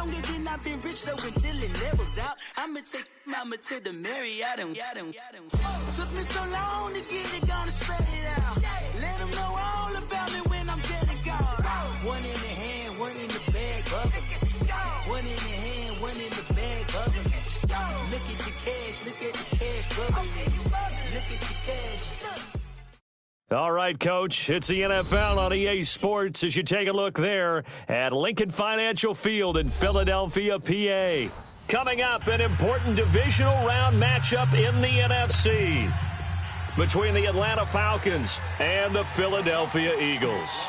longer than I've been rich, so until it levels out, I'ma take mama to the Marriott and took me so long to get it, gonna spread it out. Let them know all about me when I'm dead and gone. One in the hand, one in the bag, bubbling. One in the hand, one in the bag, bubbling. Look at the cash, bubbling. Look at the cash. All right, Coach, it's the NFL on EA Sports as you take a look there at Lincoln Financial Field in Philadelphia, PA. Coming up, an important divisional round matchup in the NFC between the Atlanta Falcons and the Philadelphia Eagles.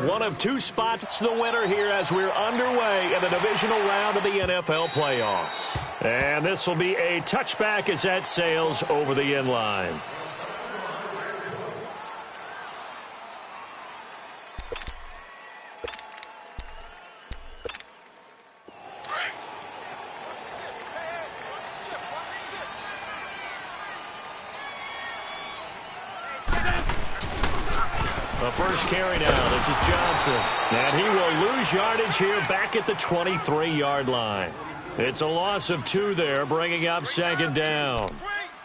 One of two spots the winner here as we're underway in the divisional round of the NFL playoffs. And this will be a touchback as that sails over the end line. The first carry now, this is Johnson. And he will lose yardage here back at the 23-yard line. It's a loss of 2 there, bringing up second down.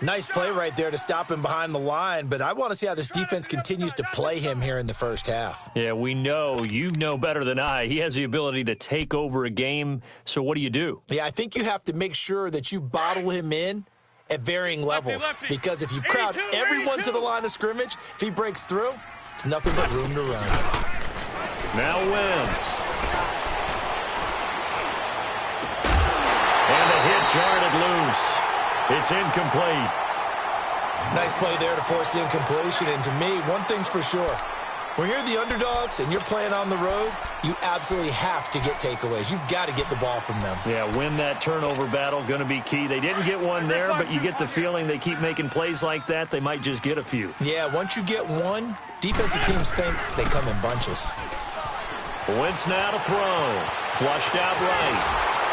Nice play right there to stop him behind the line, but I want to see how this defense continues to play him here in the first half. Yeah, we know. You know better than I. He has the ability to take over a game, so what do you do? Yeah, I think you have to make sure that you bottle him in at varying levels, because if you crowd everyone to the line of scrimmage, if he breaks through, it's nothing but room to run. Now Wentz. And the hit jarred loose. It's incomplete. Nice play there to force the incompletion. And to me, one thing's for sure. When you're the underdogs and you're playing on the road, you absolutely have to get takeaways. You've got to get the ball from them. Yeah, win that turnover battle, going to be key. They didn't get one there, but you get the feeling they keep making plays like that, they might just get a few. Yeah, once you get one, defensive teams think they come in bunches. Wentz now to throw. Flushed out right.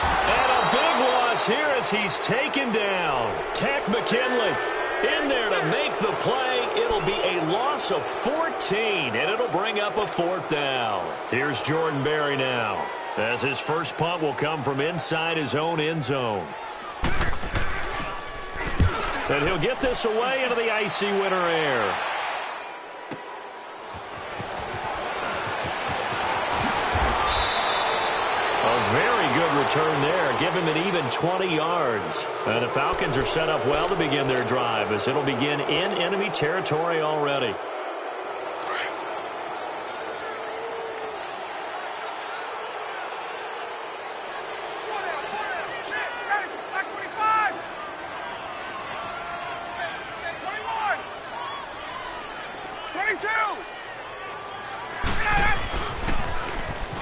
And a big loss here as he's taken down. Tack McKinley in there to make the play. It'll be a loss of 14, and it'll bring up a 4th down. Here's Jordan Berry now, as his first punt will come from inside his own end zone. And he'll get this away into the icy winter air. A very good return there. Give him an even 20 yards. And the Falcons are set up well to begin their drive as it'll begin in enemy territory already.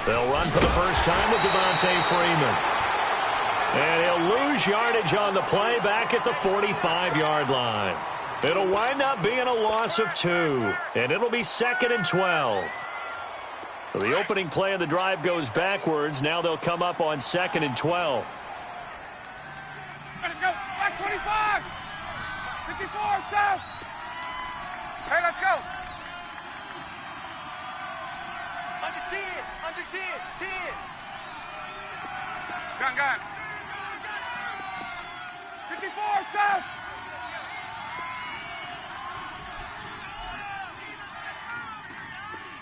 They'll run for the first time with Devontae Freeman. And he'll lose yardage on the play back at the 45-yard line. It'll wind up being a loss of 2, and it'll be 2nd and 12. So the opening play of the drive goes backwards. Now they'll come up on 2nd and 12. Let's go. Back 25. 54, south. Hey, let's go. Under 10, under 10, 10. Gun. 54, south.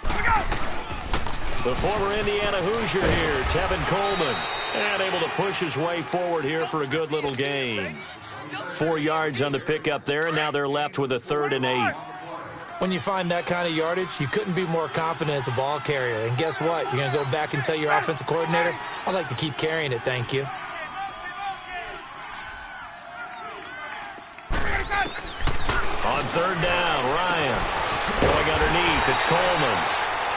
Here we go. The former Indiana Hoosier here, Tevin Coleman, and able to push his way forward here for a good little gain. 4 yards on the pickup there, and now they're left with a 3rd and 8. When you find that kind of yardage, you couldn't be more confident as a ball carrier. And guess what? You're going to go back and tell your offensive coordinator, I'd like to keep carrying it, thank you. On 3rd down, Ryan going underneath. It's Coleman.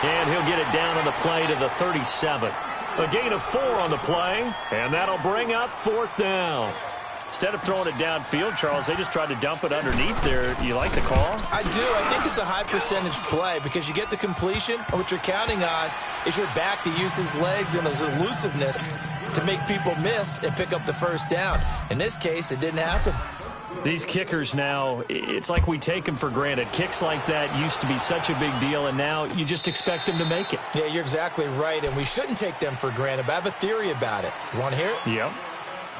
And he'll get it down on the play to the 37. A gain of 4 on the play, and that'll bring up 4th down. Instead of throwing it downfield, Charles, they just tried to dump it underneath there. You like the call? I do. I think it's a high percentage play because you get the completion, and what you're counting on is your back to use his legs and his elusiveness to make people miss and pick up the first down. In this case, it didn't happen. These kickers now, it's like we take them for granted. Kicks like that used to be such a big deal, and now you just expect them to make it. Yeah, you're exactly right, and we shouldn't take them for granted, but I have a theory about it. You want to hear it? Yep.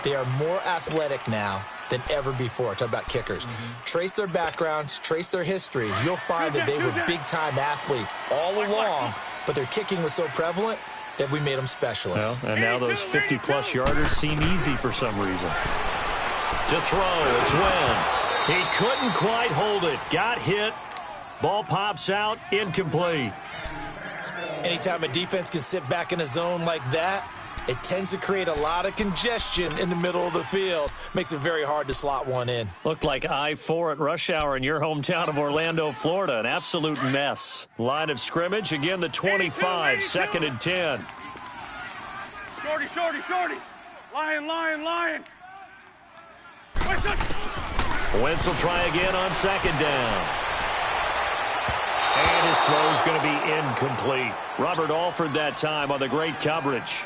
They are more athletic now than ever before. Talk about kickers. Trace their backgrounds, trace their histories. You'll find that they were big-time athletes all along, but their kicking was so prevalent that we made them specialists. Well, and now those 50-plus yarders seem easy for some reason. To throw, it's Wentz. He couldn't quite hold it. Got hit. Ball pops out, incomplete. Anytime a defense can sit back in a zone like that, it tends to create a lot of congestion in the middle of the field. Makes it very hard to slot one in. Looked like I-4 at rush hour in your hometown of Orlando, Florida. An absolute mess. Line of scrimmage, again the 25, 2nd and 10. Shorty, shorty, shorty. Lion. Wentz will try again on 2nd down. And his throw is going to be incomplete. Robert Alford that time on the great coverage.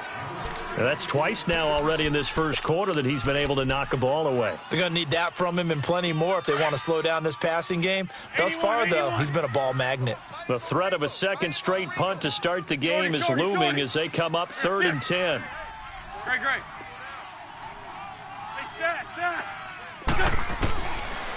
Now that's twice now already in this first quarter that he's been able to knock a ball away. They're going to need that from him and plenty more if they want to slow down this passing game. Thus far, though, he's been a ball magnet. The threat of a second straight punt to start the game is looming as they come up 3rd and 10. Great. Hey, stat.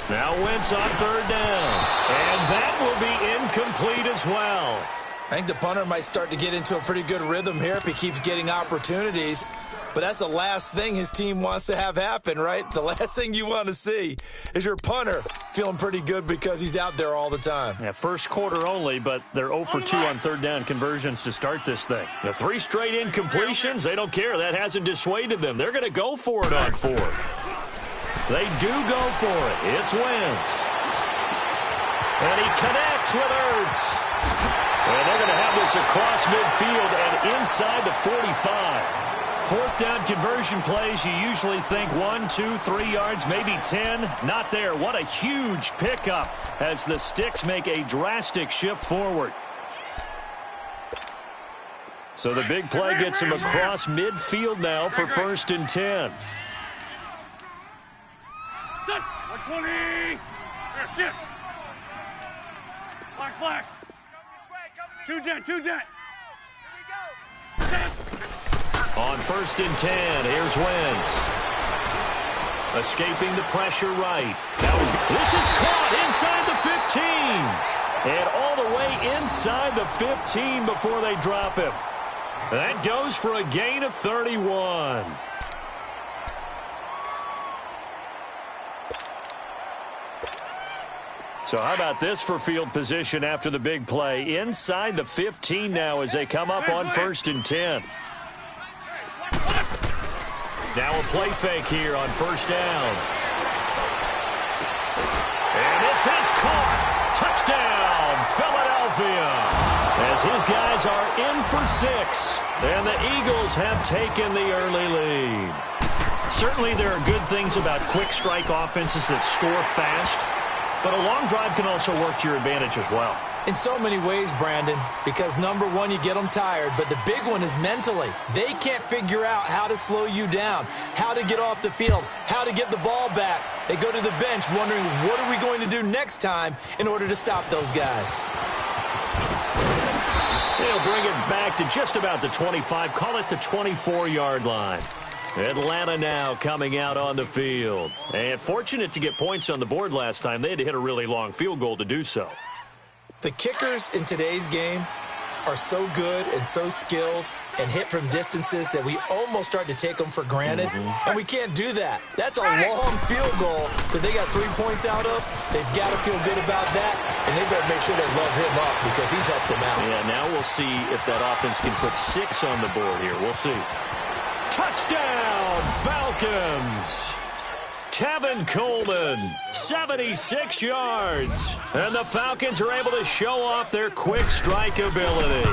Now Wentz on 3rd down. And that will be incomplete as well. I think the punter might start to get into a pretty good rhythm here if he keeps getting opportunities. But that's the last thing his team wants to have happen, right? The last thing you want to see is your punter feeling pretty good because he's out there all the time. Yeah, first quarter only, but they're 0 for 2 on 3rd down conversions to start this thing. The 3 straight incompletions, they don't care. That hasn't dissuaded them. They're going to go for it on 4th. They do go for it. It's Wentz. And he connects with Ertz. And they're going to have this across midfield and inside the 45. 4th down conversion plays, you usually think 1, 2, 3 yards, maybe 10. Not there. What a huge pickup as the Sticks make a drastic shift forward. So the big play gets him across midfield now for 1st and 10. 120. Shift. Black. 2 jet. On 1st and 10, here's Wentz. Escaping the pressure right. This is caught inside the 15. And all the way inside the 15 before they drop him. That goes for a gain of 31. So how about this for field position after the big play? Inside the 15 now as they come up on 1st and 10. Now a play fake here on 1st down. And this is caught. Touchdown, Philadelphia. As his guys are in for 6. And the Eagles have taken the early lead. Certainly there are good things about quick strike offenses that score fast. But a long drive can also work to your advantage as well. In so many ways, Brandon, because number one, you get them tired, but the big one is mentally. They can't figure out how to slow you down, how to get off the field, how to get the ball back. They go to the bench wondering, what are we going to do next time in order to stop those guys? They'll bring it back to just about the 25, call it the 24-yard line. Atlanta now coming out on the field. And fortunate to get points on the board last time. They had to hit a really long field goal to do so. The kickers in today's game are so good and so skilled and hit from distances that we almost start to take them for granted. And we can't do that. That's a long field goal that they got 3 points out of. They've got to feel good about that, and they better make sure they love him up because he's helped them out. Yeah, now we'll see if that offense can put 6 on the board here. We'll see. Touchdown, Falcons! Tevin Coleman, 76 yards. And the Falcons are able to show off their quick strike ability.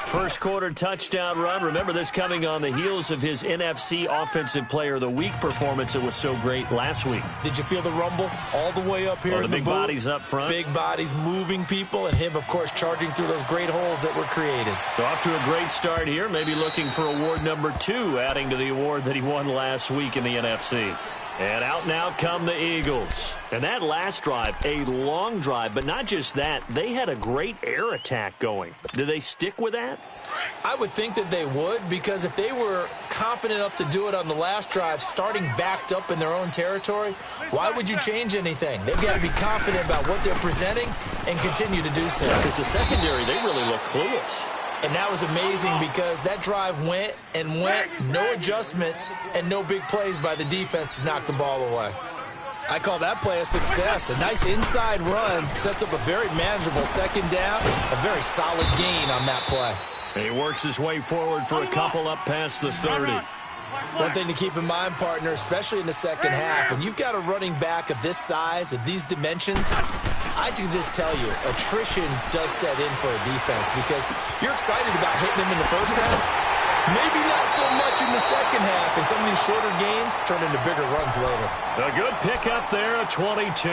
First quarter touchdown run. Remember, this coming on the heels of his NFC Offensive Player of the Week performance that was so great last week. Did you feel the rumble all the way up here in the big booth? Bodies up front. Big bodies moving people, and him, of course, charging through those great holes that were created. So off to a great start here. Maybe looking for award number 2, adding to the award that he won last week in the NFC. And out now come the Eagles. And that last drive, a long drive, but not just that, they had a great air attack going. Do they stick with that? I would think that they would, because if they were confident enough to do it on the last drive, starting backed up in their own territory, why would you change anything? They've got to be confident about what they're presenting and continue to do so. Because the secondary, they really look clueless. And that was amazing because that drive went and went, no adjustments and no big plays by the defense to knock the ball away. I call that play a success. A nice inside run sets up a very manageable second down, a very solid gain on that play. And he works his way forward for a couple up past the 30. One thing to keep in mind, partner, especially in the second half, when you've got a running back of this size, of these dimensions, I can just tell you, attrition does set in for a defense because you're excited about hitting him in the first half. Maybe not so much in the second half, and some of these shorter gains turn into bigger runs later. A good pickup there, a 22.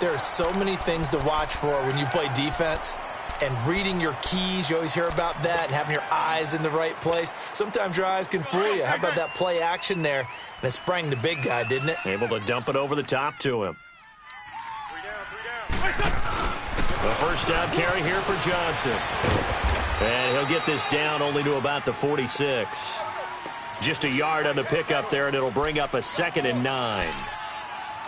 There are so many things to watch for when you play defense. And reading your keys, you always hear about that, and having your eyes in the right place. Sometimes your eyes can fool you. How about that play action there? And it sprang the big guy, didn't it? Able to dump it over the top to him. A first down carry here for Johnson. And he'll get this down only to about the 46. Just a yard on the pickup there, and it'll bring up a 2nd and 9.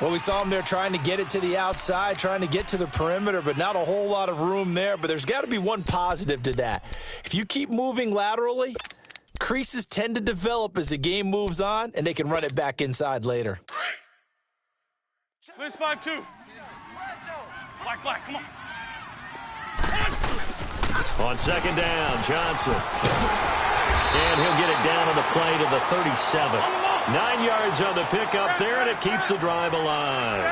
Well, we saw him there trying to get it to the outside, trying to get to the perimeter, but not a whole lot of room there. But there's got to be one positive to that. If you keep moving laterally, creases tend to develop as the game moves on, and they can run it back inside later. Blitz 5-2. Black, come on. On second down, Johnson. And he'll get it down on the play to the 37. 9 yards on the pickup there, and it keeps the drive alive.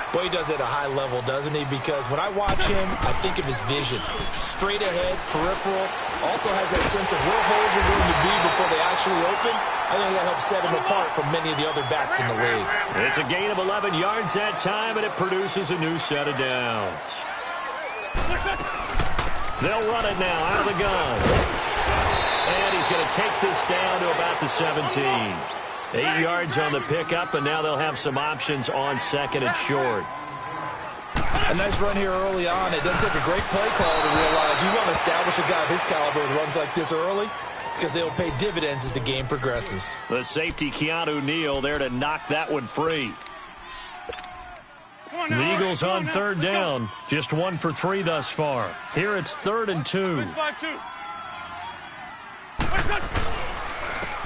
Boy, he does it at a high level, doesn't he? Because when I watch him, I think of his vision. Straight ahead, peripheral. Also has that sense of where holes are going to be before they actually open. I think that helps set him apart from many of the other backs in the league. It's a gain of 11 yards that time, and it produces a new set of downs. They'll run it now out of the gun. And he's going to take this down to about the 17. 8 yards on the pickup, and now they'll have some options on second and short. A nice run here early on. It doesn't take a great play call to realize you want to establish a guy of his caliber with runs like this early because they'll pay dividends as the game progresses. The safety, Keanu Neal, there to knock that one free. The Eagles on third down. Just 1 for 3 thus far. Here it's 3rd and 2.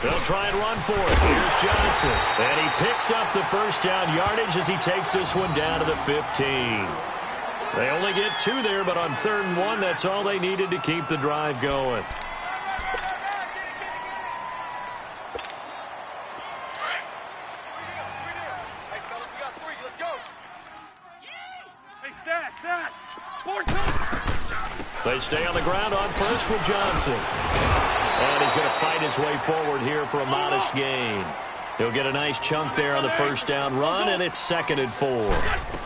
They'll try and run for it. Here's Johnson. And he picks up the first down yardage as he takes this one down to the 15. They only get 2 there, but on 3rd and 1, that's all they needed to keep the drive going. They stay on the ground on first with Johnson. And he's going to fight his way forward here for a modest gain. He'll get a nice chunk there on the first down run, and it's 2nd and 4.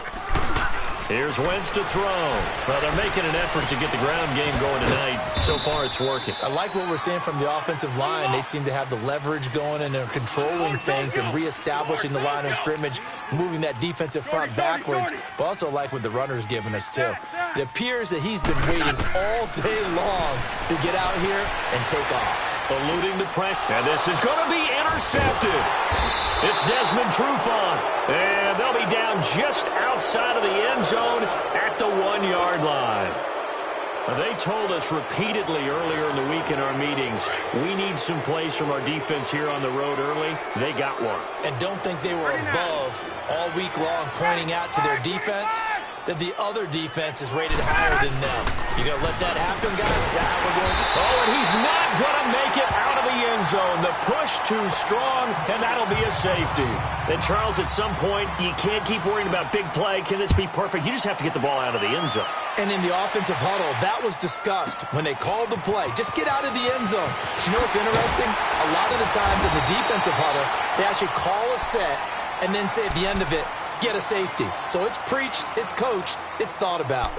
Here's Wentz to throw. Well, they're making an effort to get the ground game going tonight. So far, it's working. I like what we're seeing from the offensive line. They seem to have the leverage going, and they're controlling things and reestablishing the line of scrimmage, moving that defensive front backwards, but also like what the runner's giving us, too. It appears that he's been waiting all day long to get out here and take off. Eluding the pressure. And this is going to be intercepted. It's Desmond Trufant, and they'll be down just outside of the end zone at the 1-yard line. They told us repeatedly earlier in the week in our meetings, we need some plays from our defense here on the road early. They got one. And don't think they were above all week long pointing out to their defense that the other defense is rated higher than them. You going to let that happen, guys? Is that how we're going to... Oh, and he's not going to make it out of the end zone. The push too strong, and that'll be a safety. And, Charles, at some point, you can't keep worrying about big play. Can this be perfect? You just have to get the ball out of the end zone. And in the offensive huddle, that was discussed when they called the play. Just get out of the end zone. But you know what's interesting? A lot of the times in the defensive huddle, they actually call a set and then say at the end of it, get a safety. So it's preached, it's coached, it's thought about.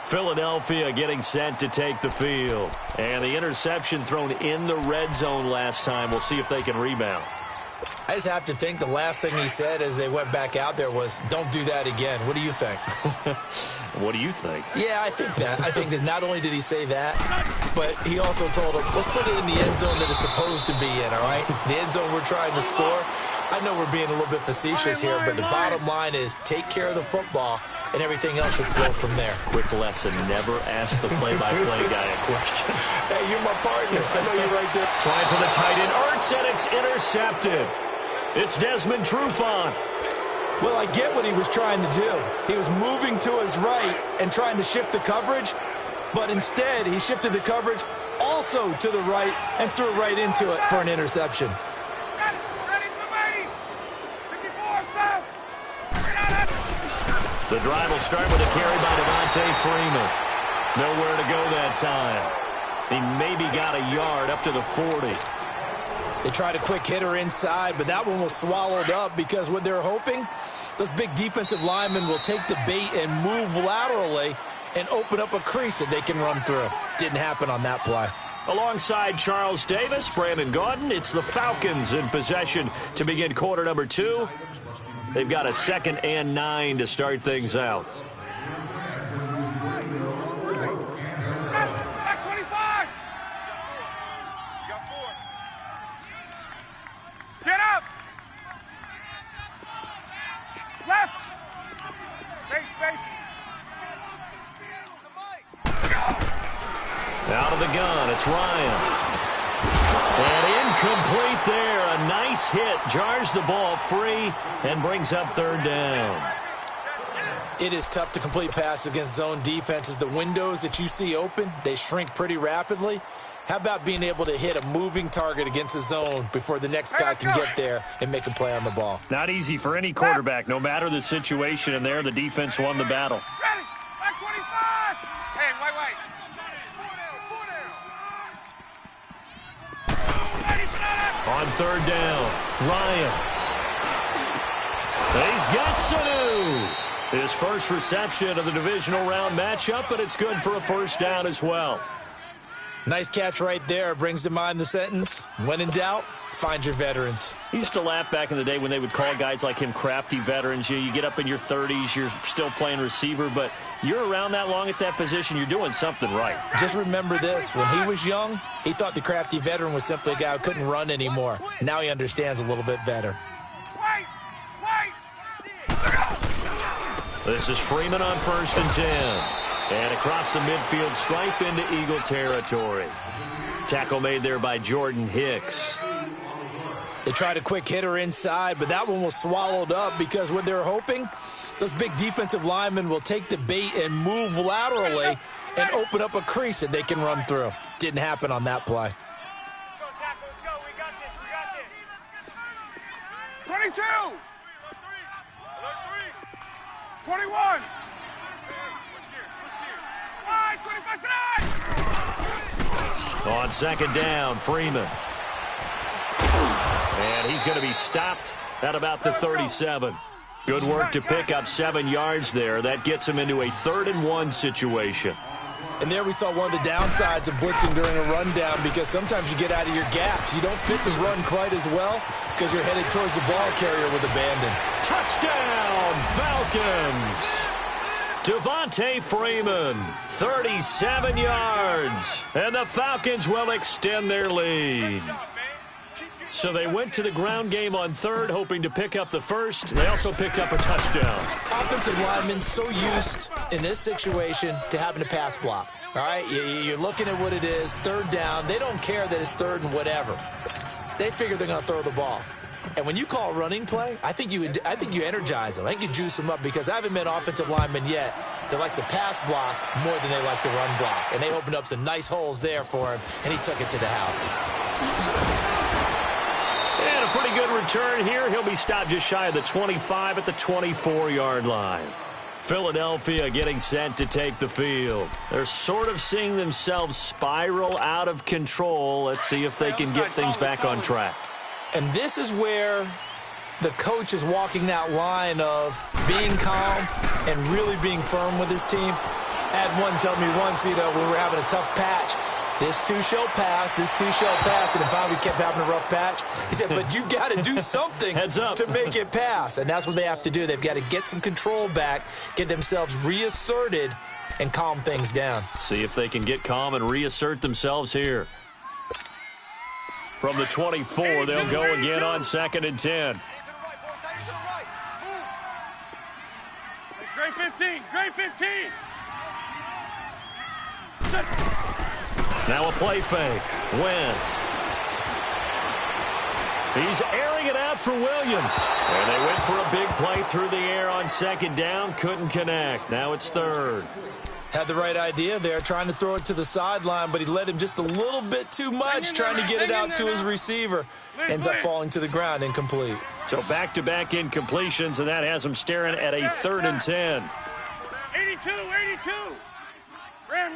Philadelphia getting set to take the field. And the interception thrown in the red zone last time. We'll see if they can rebound. I just have to think the last thing he said as they went back out there was, don't do that again. What do you think? What do you think? Yeah, I think that. I think that not only did he say that, but he also told him, let's put it in the end zone that it's supposed to be in, all right? The end zone we're trying to score. I know we're being a little bit facetious here, but the bottom line is take care of the football, and everything else should flow from there. Quick lesson, never ask the play-by-play guy a question. Hey, you're my partner. I know you're right there. Trying for the tight end, Ertz, and it's intercepted. It's Desmond Trufant. Well, I get what he was trying to do. He was moving to his right and trying to shift the coverage, but instead he shifted the coverage also to the right and threw right into it for an interception. The drive will start with a carry by Devontae Freeman. Nowhere to go that time. He maybe got a yard up to the 40. They tried a quick hitter inside, but that one was swallowed up because what they're hoping, those big defensive linemen will take the bait and move laterally and open up a crease that they can run through. Didn't happen on that play. Alongside Charles Davis, Brandon Gaudin, it's the Falcons in possession to begin quarter number 2. They've got a 2nd and 9 to start things out. Get up! Left! Space! Out of the gun, it's Ryan. And incomplete there. A nice hit. Jars the ball free and brings up 3rd down. It is tough to complete passes against zone defenses. The windows that you see open, they shrink pretty rapidly. How about being able to hit a moving target against a zone before the next guy can get there and make a play on the ball? Not easy for any quarterback, no matter the situation, and there the defense won the battle. Ready! Back 25! Hey, wait. On 3rd down, Ryan. He's got Sanu. His first reception of the divisional round matchup, but it's good for a 1st down as well. Nice catch right there. Brings to mind the sentence, when in doubt, find your veterans. I used to laugh back in the day when they would call guys like him crafty veterans. You get up in your 30s, you're still playing receiver, but you're around that long at that position, you're doing something right. Just remember this, when he was young, he thought the crafty veteran was simply a guy who couldn't run anymore. Now he understands a little bit better. Wait! This is Freeman on 1st and 10. And across the midfield stripe into Eagle territory. Tackle made there by Jordan Hicks. They tried a quick hitter inside, but that one was swallowed up because what they're hoping, those big defensive linemen will take the bait and move laterally and open up a crease that they can run through. Didn't happen on that play. Let's go. We got this. 22! 21! 25 On 2nd down, Freeman. And he's going to be stopped at about the 37. Good work to pick up 7 yards there. That gets him into a 3rd and 1 situation. And there we saw one of the downsides of blitzing during a rundown because sometimes you get out of your gaps. You don't fit the run quite as well because you're headed towards the ball carrier with abandon. Touchdown, Falcons! Devontae Freeman, 37 yards, and the Falcons will extend their lead. So they went to the ground game on 3rd, hoping to pick up the 1st. They also picked up a touchdown. Offensive linemen so used in this situation to having to pass block. All right, you're looking at what it is, 3rd down. They don't care that it's 3rd and whatever. They figure they're going to throw the ball. And when you call a running play, I think you energize them. I think you juice them up because I haven't met offensive linemen yet that likes to pass block more than they like to run block. And they opened up some nice holes there for him, and he took it to the house. And a pretty good return here. He'll be stopped just shy of the 25 at the 24-yard line. Philadelphia getting set to take the field. They're sort of seeing themselves spiral out of control. Let's see if they can get things back on track. And this is where the coach is walking that line of being calm and really being firm with his team. I had one tell me once, when we were having a tough patch, This too shall pass, this too shall pass. And then finally kept having a rough patch. He said, but you've got to do something to make it pass. And that's what they have to do. They've got to get some control back, get themselves reasserted, and calm things down. See if they can get calm and reassert themselves here. From the 24, they'll go again on 2nd and 10. Great 15, great 15. Now a play fake. Wentz. He's airing it out for Williams. And they went for a big play through the air on 2nd down. Couldn't connect. Now it's 3rd. Had the right idea there, trying to throw it to the sideline, but he led him just a little bit too much, trying to get it out to his receiver. Ends up falling to the ground, incomplete. So back-to-back incompletions, and that has him staring at a 3rd and 10. 82, 82. Ram.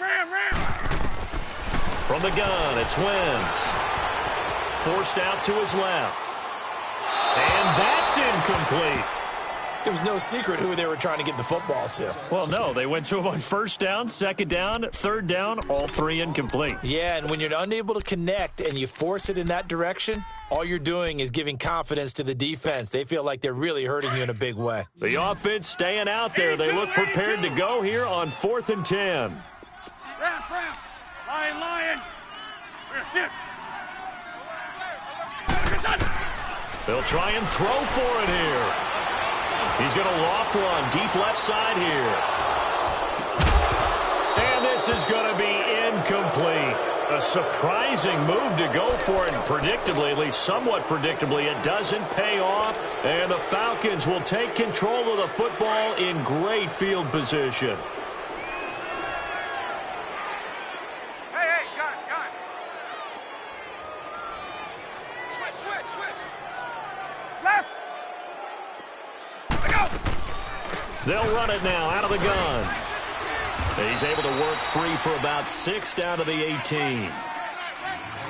From the gun, it's Wentz. Forced out to his left. And that's incomplete. It was no secret who they were trying to get the football to. Well, no, they went to him on 1st down, 2nd down, 3rd down, all 3 incomplete. Yeah, and when you're unable to connect and you force it in that direction, all you're doing is giving confidence to the defense. They feel like they're really hurting you in a big way. The offense staying out there. They look prepared to go here on 4th and 10. Ram. Lion. Sit. They'll try and throw for it here. He's going to loft one deep left side here. And this is going to be incomplete. A surprising move to go for it, and predictably, at least somewhat predictably, it doesn't pay off. And the Falcons will take control of the football in great field position. Hey, gun. Switch. Left. Go. They'll run it now out of the gun. He's able to work free for about 6 down to the 18.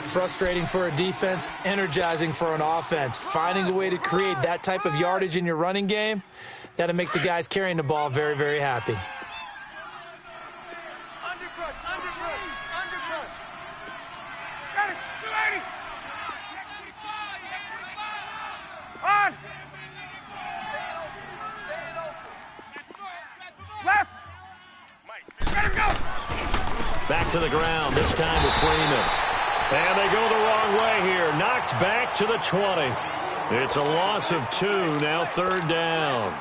Frustrating for a defense, energizing for an offense. Finding a way to create that type of yardage in your running game, that'll make the guys carrying the ball very, very happy. Undercrush. Got it. 280. On. Left. Let him go. Back to the ground, this time with Freeman. And they go the wrong way here. Knocked back to the 20. It's a loss of 2, now 3rd down.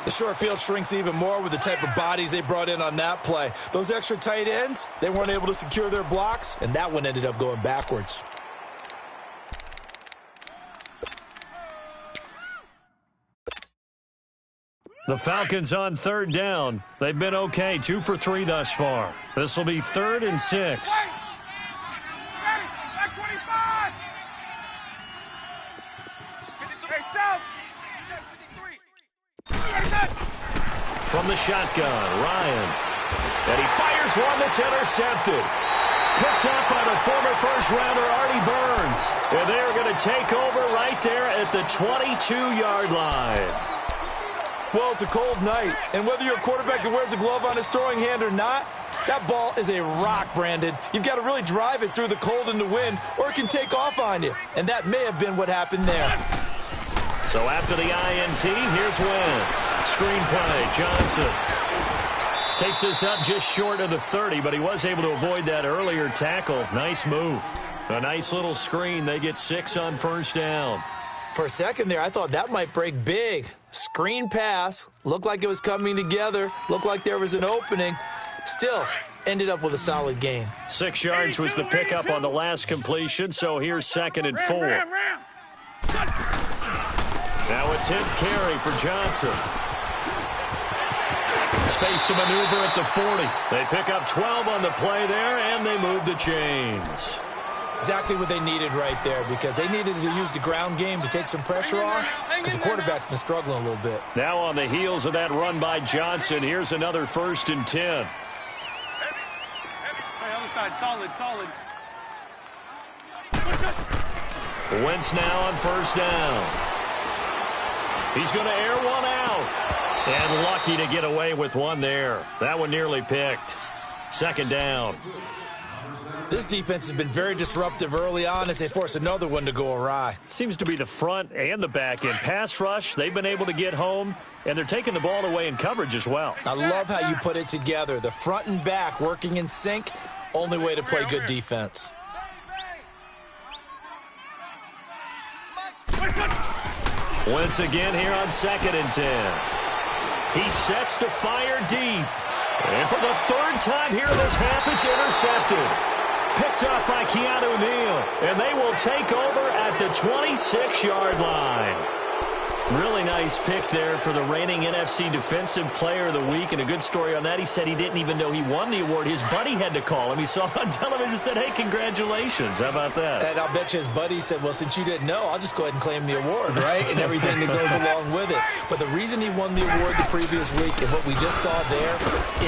The short field shrinks even more with the type of bodies they brought in on that play. Those extra tight ends, they weren't able to secure their blocks, and that one ended up going backwards. The Falcons on 3rd down. They've been okay, 2 for 3 thus far. This will be 3rd and 6. Ready. Back 25. Hey, south. From the shotgun, Ryan. And he fires one that's intercepted. Picked up by the former first-rounder, Artie Burns. And they are going to take over right there at the 22-yard line. Well, it's a cold night, and whether you're a quarterback that wears a glove on his throwing hand or not, that ball is a rock, Brandon. You've got to really drive it through the cold and the wind, or it can take off on you. And that may have been what happened there. So after the INT, here's Wentz. Screen play, Johnson. Takes this up just short of the 30, but he was able to avoid that earlier tackle. Nice move. A nice little screen. They get 6 on 1st down. For a second there, I thought that might break big. Screen pass. Looked like it was coming together. Looked like there was an opening. Still, ended up with a solid gain. 6 yards was the pickup on the last completion, so here's 2nd and 4. Ram. Now a 10th carry for Johnson. Space to maneuver at the 40. They pick up 12 on the play there, and they move the chains. Exactly what they needed right there, because they needed to use the ground game to take some pressure off, because the quarterback's been struggling a little bit. Now on the heels of that run by Johnson, here's another 1st and 10. Hey, other side, solid. Wentz now on 1st down. He's going to air one out. And lucky to get away with one there. That one nearly picked. 2nd down. This defense has been very disruptive early on as they force another one to go awry. Seems to be the front and the back end. Pass rush, they've been able to get home, and they're taking the ball away in coverage as well. I love how you put it together. The front and back working in sync, only way to play good defense. Once again here on 2nd and 10. He sets to fire deep. And for the third time here this half, it's intercepted. Picked up by Keanu Neal, and they will take over at the 26-yard line. Really nice pick there for the reigning NFC Defensive Player of the Week, and a good story on that. He said he didn't even know he won the award. His buddy had to call him. He saw it on television and said, hey, congratulations. How about that? And I'll bet you his buddy said, well, since you didn't know, I'll just go ahead and claim the award, right? And everything that goes along with it. But the reason he won the award the previous week and what we just saw there,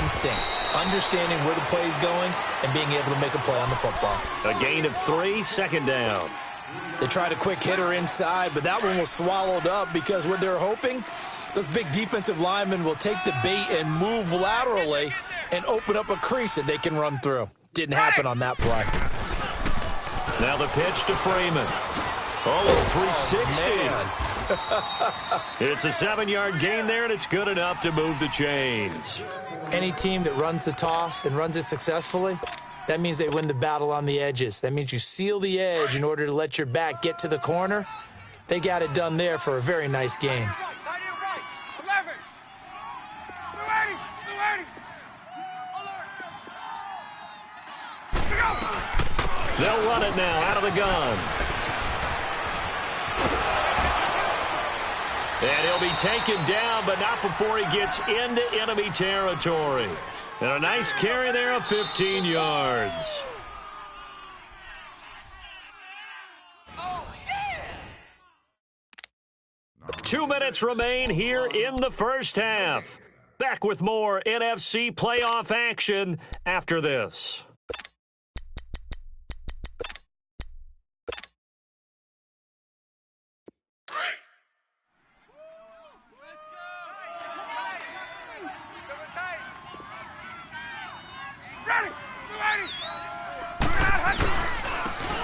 instincts, understanding where the play is going and being able to make a play on the football. A gain of 3, 2nd down. They tried a quick hitter inside, but that one was swallowed up because what they're hoping, those big defensive linemen will take the bait and move laterally and open up a crease that they can run through. Didn't happen on that play. Now the pitch to Freeman. Oh, 360. It's a 7-yard gain there, and it's good enough to move the chains. Any team that runs the toss and runs it successfully, that means they win the battle on the edges. That means you seal the edge in order to let your back get to the corner. They got it done there for a very nice game. 11. 280. They'll run it now out of the gun. And he'll be taken down, but not before he gets into enemy territory. And a nice carry there of 15 yards. Oh, yeah! 2 minutes remain here in the first half. Back with more NFC playoff action after this.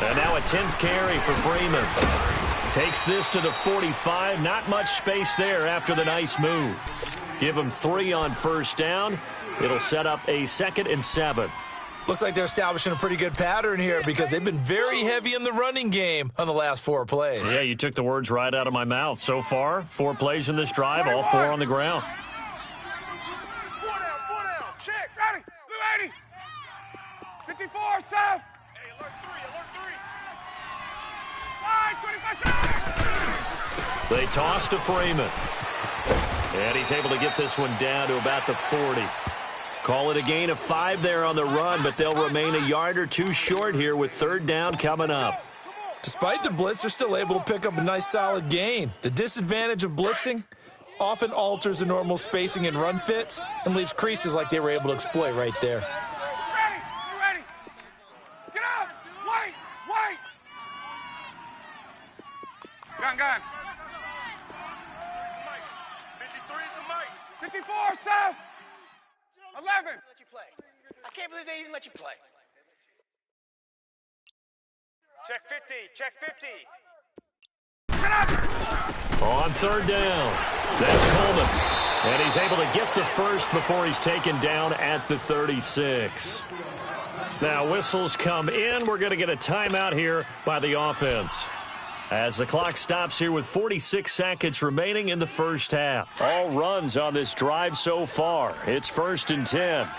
And now a 10th carry for Freeman. Takes this to the 45. Not much space there after the nice move. Give him 3 on first down. It'll set up a 2nd and 7. Looks like they're establishing a pretty good pattern here because they've been very heavy in the running game on the last 4 plays. Yeah, you took the words right out of my mouth. So far, 4 plays in this drive, all 4 on the ground. 4 down, check. Ready, 280. 54, south. Hey, alert 3. 25 seconds. They toss to Freeman. And he's able to get this one down to about the 40. Call it a gain of 5 there on the run, but they'll remain a yard or 2 short here with 3rd down coming up. Despite the blitz, they're still able to pick up a nice solid gain. The disadvantage of blitzing often alters the normal spacing and run fits and leaves creases like they were able to exploit right there. Ready. Get up. Wait. Gun. 53 is the mic. 54, south. 11. Let you play. I can't believe they even let you play. Check 50. On 3rd down, that's Coleman. And he's able to get the first before he's taken down at the 36. Now whistles come in. We're going to get a timeout here by the offense. As the clock stops here with 46 seconds remaining in the first half. All runs on this drive so far. It's 1st and 10. Ready.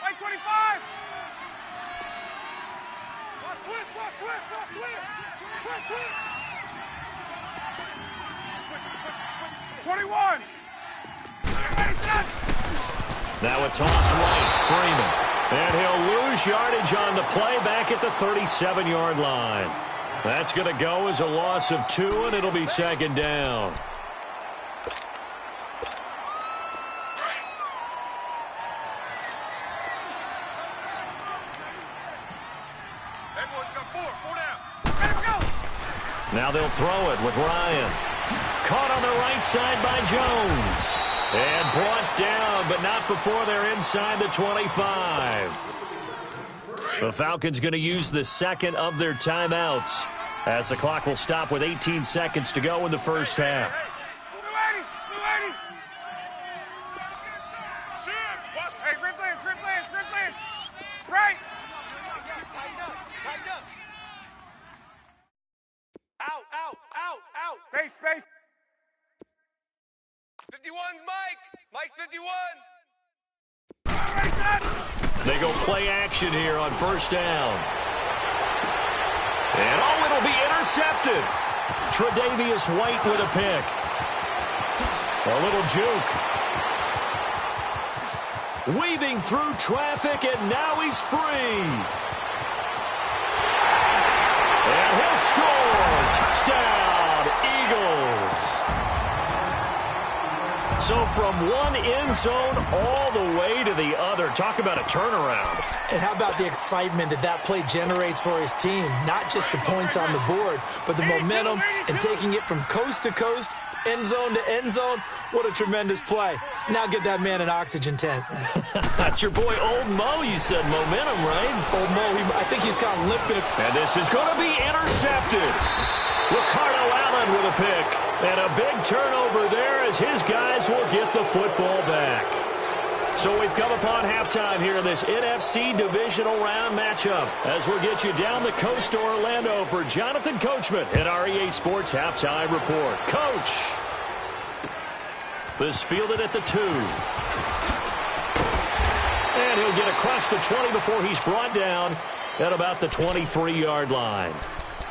Like 25. Watch twist. 21. Now a toss right, Freeman. And he'll lose yardage on the play back at the 37-yard line. That's going to go as a loss of 2, and it'll be 2nd down. Now they'll throw it with Ryan. Caught on the right side by Jones. And brought down, but not before they're inside the 25. The Falcons going to use the second of their timeouts as the clock will stop with 18 seconds to go in the first half. Right. Out. Space. 51's Mike. Mike's 51. They go play action here on first down. And it'll be intercepted. Tre'Davious White with a pick. A little juke. Weaving through traffic, and now he's free. And he'll score. Touchdown, Eagles. So from one end zone all the way to the other. Talk about a turnaround. And how about the excitement that play generates for his team? Not just the points on the board, but the momentum and taking it from coast to coast, end zone to end zone. What a tremendous play. Now get that man an oxygen tent. That's your boy Old Mo. You said momentum, right? Old Mo, I think he's kind of limping it. And this is going to be intercepted. Ricardo Allen with a pick. And a big turnover there as his guys will get the football back. So we've come upon halftime here in this NFC divisional round matchup as we'll get you down the coast to Orlando for Jonathan Coachman at our EA Sports Halftime Report. Coach. This fielded at the 2. And he'll get across the 20 before he's brought down at about the 23-yard line.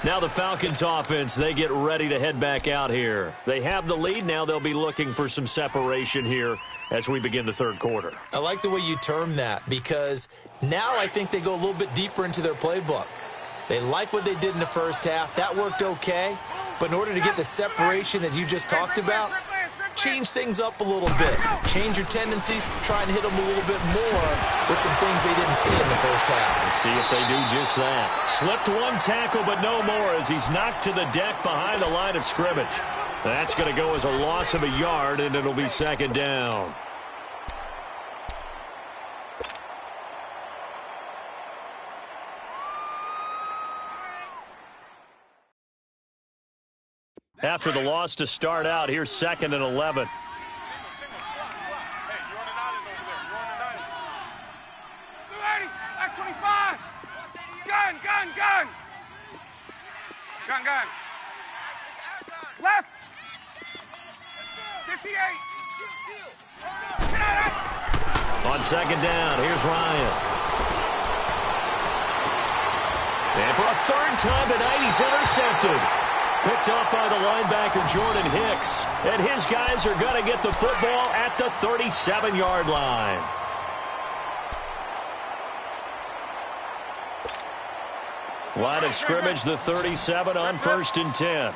Now the Falcons offense, they get ready to head back out here. They have the lead. Now they'll be looking for some separation here as we begin the third quarter. I like the way you term that because now I think they go a little bit deeper into their playbook. They like what they did in the first half. That worked okay. But in order to get the separation that you just talked about, change things up a little bit. Change your tendencies. Try and hit them a little bit more with some things they didn't see in the first half. Let's see if they do just that. Slipped one tackle, but no more as he's knocked to the deck behind the line of scrimmage. That's going to go as a loss of a yard, and it'll be second down. After the loss to start out, here's second and 11. Hey, you're on an island over there. You're on an island. 280, back 25. Gun. Left. 58. On second down, here's Ryan. And for a third time tonight, he's intercepted. Picked off by the linebacker, Jordan Hicks. And his guys are going to get the football at the 37-yard line. Line of scrimmage, the 37 on 1st and 10.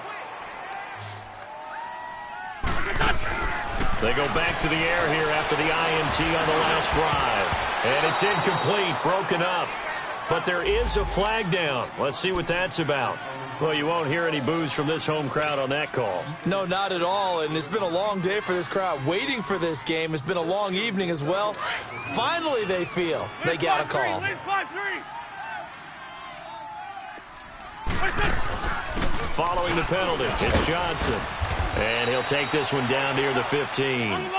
They go back to the air here after the INT on the last drive. And it's incomplete, broken up. But there is a flag down. Let's see what that's about. Well, you won't hear any boos from this home crowd on that call. No, not at all. And it's been a long day for this crowd waiting for this game. It's been a long evening as well. Finally, they feel they got a call. Following the penalty, it's Johnson. And he'll take this one down near the 15.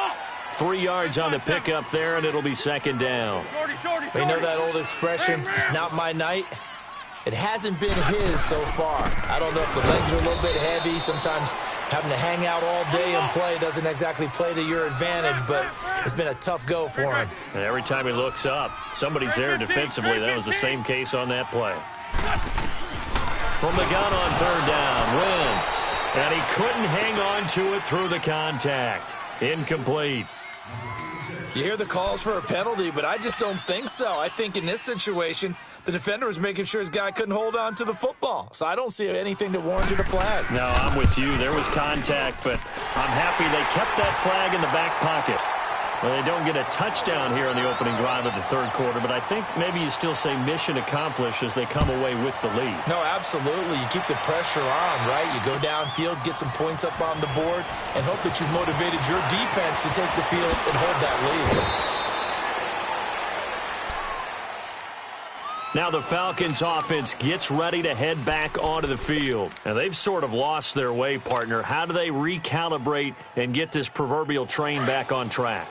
3 yards on the pickup there, and it'll be second down. You know that old expression, it's not my night? It hasn't been his so far. I don't know if the legs are a little bit heavy. Sometimes having to hang out all day and play doesn't exactly play to your advantage, but it's been a tough go for him. And every time he looks up, somebody's there defensively. That was the same case on that play. From the gun on third down, Wentz. And he couldn't hang on to it through the contact. Incomplete. You hear the calls for a penalty, but I just don't think so. I think in this situation, the defender was making sure his guy couldn't hold on to the football. So I don't see anything that warranted a flag. No, I'm with you. There was contact, but I'm happy they kept that flag in the back pocket. Well, they don't get a touchdown here in the opening drive of the third quarter, but I think maybe you still say mission accomplished as they come away with the lead. No, absolutely. You keep the pressure on, right? You go downfield, get some points up on the board, and hope that you've motivated your defense to take the field and hold that lead. Now the Falcons offense gets ready to head back onto the field. And they've sort of lost their way, partner. How do they recalibrate and get this proverbial train back on track?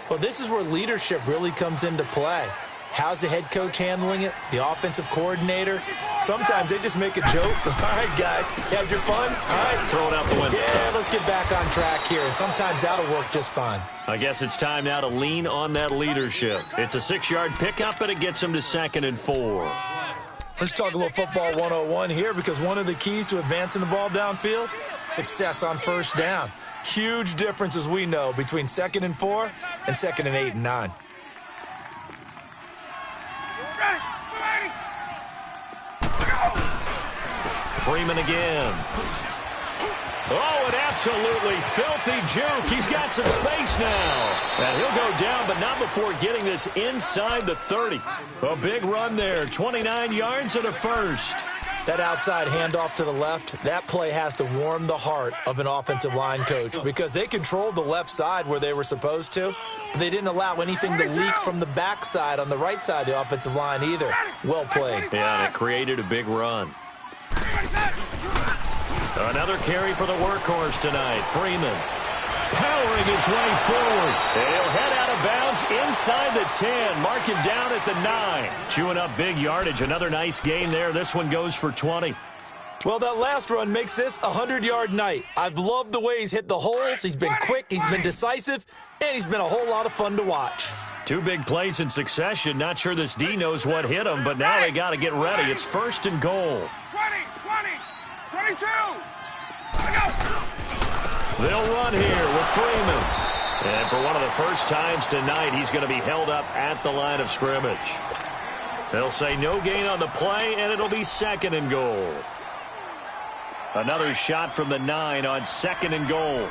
Well, this is where leadership really comes into play. How's the head coach handling it? The offensive coordinator? Sometimes they just make a joke. All right, guys, you had your fun? All right. Throw it out the window. Yeah, let's get back on track here. And sometimes that'll work just fine. I guess it's time now to lean on that leadership. It's a 6-yard pickup, and it gets them to 2nd and 4. Let's talk a little football 101 here, because one of the keys to advancing the ball downfield, success on first down. Huge difference, as we know, between 2nd and 4 and 2nd and 8 and 9. Freeman again. Oh, an absolutely filthy juke. He's got some space now. And he'll go down, but not before getting this inside the 30. A big run there, 29 yards and a first. That outside handoff to the left, that play has to warm the heart of an offensive line coach, because they controlled the left side where they were supposed to, but they didn't allow anything to leak from the backside on the right side of the offensive line either. Well played. Yeah, and it created a big run. Another carry for the workhorse tonight. Freeman powering his way forward. And he'll head out of bounds inside the 10. Mark him down at the 9. Chewing up big yardage. Another nice gain there. This one goes for 20. Well, that last run makes this a 100-yard night. I've loved the way he's hit the holes. He's been quick. He's been decisive. And he's been a whole lot of fun to watch. 2 big plays in succession. Not sure this D knows what hit him, but now they got to get ready. It's 1st and goal. 20, 22. They'll run here with Freeman. And for one of the first times tonight, he's going to be held up at the line of scrimmage. They'll say no gain on the play, and it'll be 2nd and goal. Another shot from the 9 on 2nd and goal.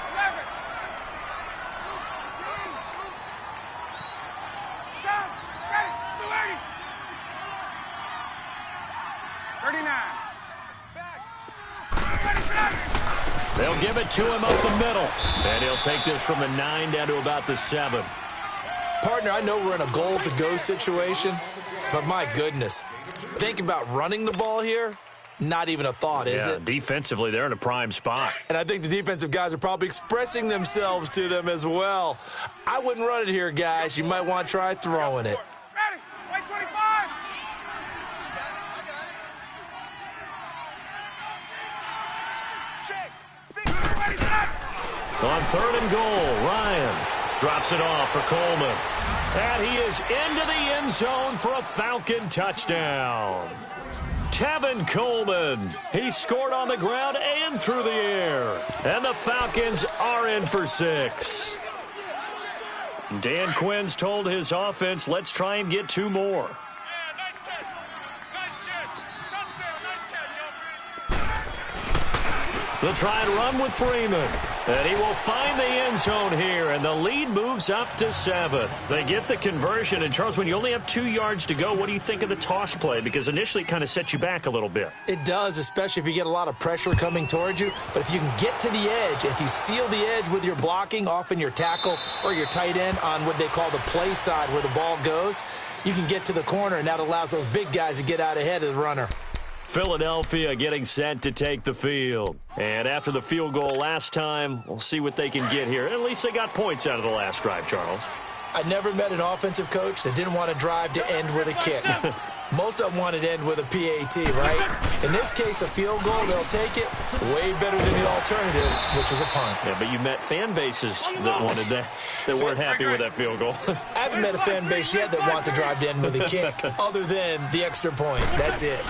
39. They'll give it to him up the middle. And he'll take this from the 9 down to about the 7. Partner, I know we're in a goal-to-go situation, but my goodness, think about running the ball here. Not even a thought, is it? Defensively, they're in a prime spot. And I think the defensive guys are probably expressing themselves to them as well. I wouldn't run it here, guys. You might want to try throwing it. Ready. Wait, 25. On 3rd and goal, Ryan drops it off for Coleman. And he is into the end zone for a Falcon touchdown. Tevin Coleman. He scored on the ground and through the air. And the Falcons are in for 6. Dan Quinn's told his offense, let's try and get 2 more. They'll try and run with Freeman. And he will find the end zone here, and the lead moves up to 7. They get the conversion, and Charles, when you only have 2 yards to go, what do you think of the toss play? Because initially it kind of sets you back a little bit. It does, especially if you get a lot of pressure coming towards you. But if you can get to the edge, if you seal the edge with your blocking, often your tackle or your tight end on what they call the play side where the ball goes, you can get to the corner, and that allows those big guys to get out ahead of the runner. Philadelphia getting set to take the field. And after the field goal last time, we'll see what they can get here. At least they got points out of the last drive, Charles. I never met an offensive coach that didn't want to drive to end with a kick. Most of them wanted to end with a PAT, right? In this case, a field goal, they'll take it. Way better than the alternative, which is a punt. Yeah, but you met fan bases that wanted that, that weren't happy with that field goal. I haven't met a fan base yet that wants to drive to end with a kick, other than the extra point. That's it.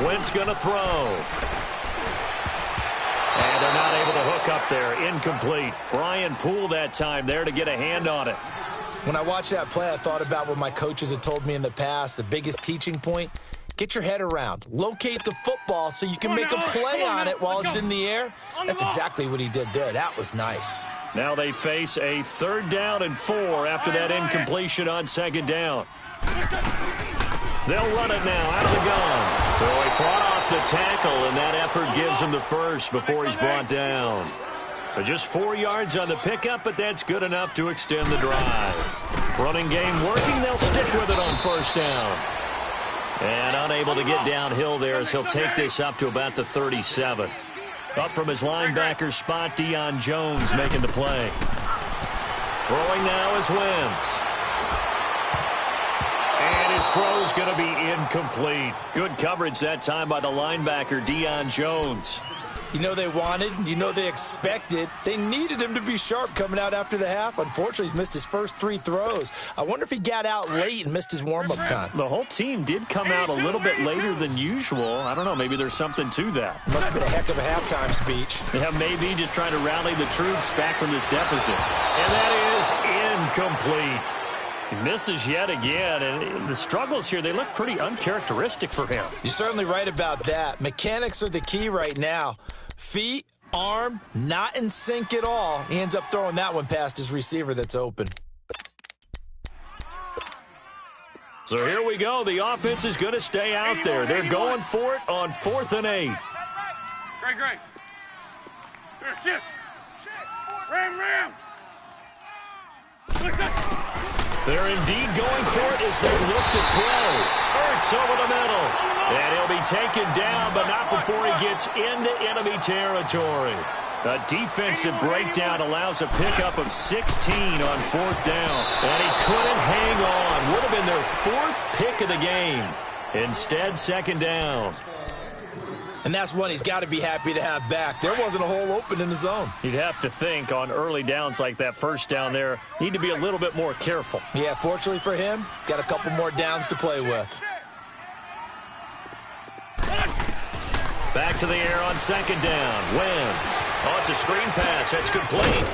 Wentz going to throw. And they're not able to hook up there. Incomplete. Brian Poole that time there to get a hand on it. When I watched that play, I thought about what my coaches had told me in the past. The biggest teaching point, get your head around. Locate the football so you can make a play on it while it's in the air. That's exactly what he did there. That was nice. Now they face a 3rd down and 4 after that incompletion on 2nd down. They'll run it now out of the gun. So he fought off the tackle, and that effort gives him the first before he's brought down. But just 4 yards on the pickup, but that's good enough to extend the drive. Running game working, they'll stick with it on 1st down. And unable to get downhill there as he'll take this up to about the 37. Up from his linebacker spot, Deion Jones making the play. Throwing now is Wentz. And his throw's going to be incomplete. Good coverage that time by the linebacker, Deion Jones. You know they wanted, you know they expected. They needed him to be sharp coming out after the half. Unfortunately, he's missed his first 3 throws. I wonder if he got out late and missed his warm-up time. The whole team did come out a little bit later than usual. I don't know, maybe there's something to that. Must have been a heck of a halftime speech. Yeah, maybe just trying to rally the troops back from this deficit. And that is incomplete. He misses yet again, and the struggles here, they look pretty uncharacteristic for him. You're certainly right about that. Mechanics are the key right now. Feet, arm, not in sync at all. He ends up throwing that one past his receiver that's open. So here we go. The offense is going to stay out there. They're going for it on 4th and 8. Great. Here, shift. Ram. They're indeed going for it as they look to throw. Ertz over the middle. And he'll be taken down, but not before he gets into enemy territory. A defensive breakdown allows a pickup of 16 on 4th down. And he couldn't hang on. Would have been their 4th pick of the game. Instead, 2nd down. And that's one he's got to be happy to have back. There wasn't a hole open in the zone. You'd have to think on early downs like that 1st down there, need to be a little bit more careful. Yeah, fortunately for him, got a couple more downs to play with. Back to the air on 2nd down. Wentz. Oh, it's a screen pass. That's complete.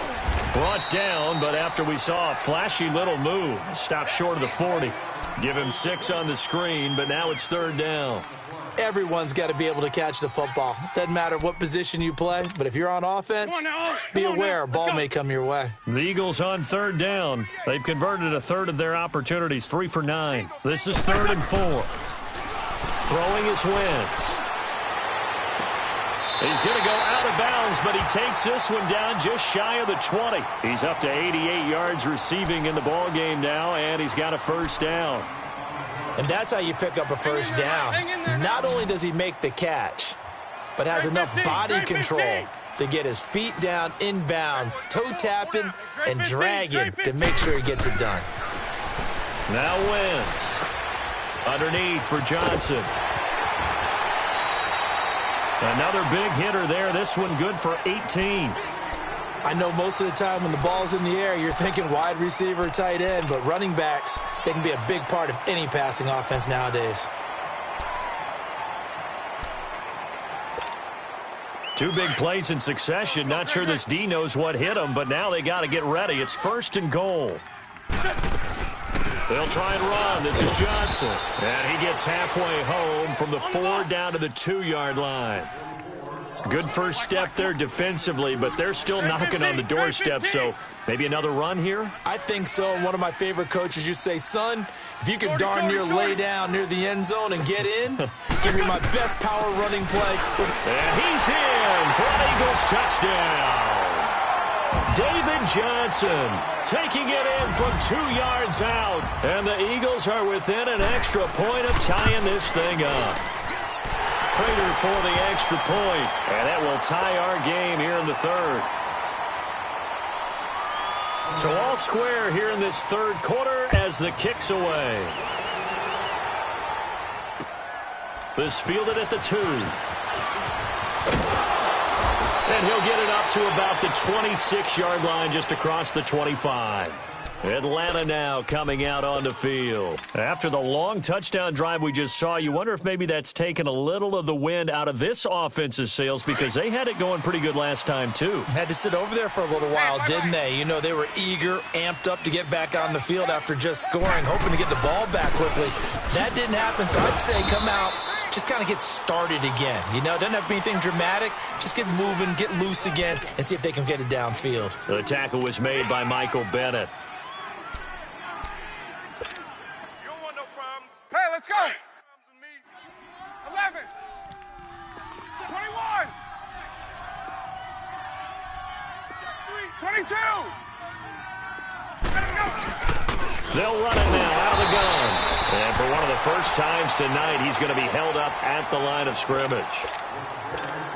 Brought down, but after we saw a flashy little move, stopped short of the 40. Give him 6 on the screen, but now it's 3rd down. Everyone's got to be able to catch the football. Doesn't matter what position you play, but if you're on offense, be aware a ball may come your way. The Eagles on 3rd down. They've converted a 1/3 of their opportunities, 3 for 9. This is 3rd and 4. Throwing is Wentz. He's going to go out of bounds, but he takes this one down just shy of the 20. He's up to 88 yards receiving in the ballgame now, and he's got a 1st down. And that's how you pick up a 1st down. Not only does he make the catch, but has enough body control to get his feet down inbounds, toe tapping and dragging to make sure he gets it done. Now Wentz. Underneath for Johnson. Another big hitter there. This one good for 18. I know most of the time when the ball's in the air, you're thinking wide receiver, tight end, but running backs, they can be a big part of any passing offense nowadays. 2 big plays in succession. Not sure this D knows what hit him, but now they got to get ready. It's 1st and goal. They'll try and run. This is Johnson. And he gets halfway home from the 4 down to the 2-yard line. Good first step there defensively, but they're still knocking on the doorstep, so maybe another run here? I think so. And one of my favorite coaches used to say, son, if you could darn near lay down near the end zone and get in, give me my best power running play. And he's in for an Eagles touchdown. David Johnson taking it in from 2 yards out. And the Eagles are within an extra point of tying this thing up. Prater for the extra point, and that will tie our game here in the 3rd. So all square here in this 3rd quarter as the kick's away. This fielded at the 2. And he'll get it up to about the 26-yard line just across the 25. Atlanta now coming out on the field. After the long touchdown drive we just saw, you wonder if maybe that's taken a little of the wind out of this offense's sails because they had it going pretty good last time, too. Had to sit over there for a little while, didn't they? You know, they were eager, amped up to get back on the field after just scoring, hoping to get the ball back quickly. That didn't happen, so I'd say come out, just kind of get started again. You know, doesn't have to be anything dramatic. Just get moving, get loose again, and see if they can get it downfield. The tackle was made by Michael Bennett. You don't want no problems. Hey, let's go. 11. 21. 22. Let's go. They'll run it now out of the gun. And for one of the first times tonight, he's going to be held up at the line of scrimmage.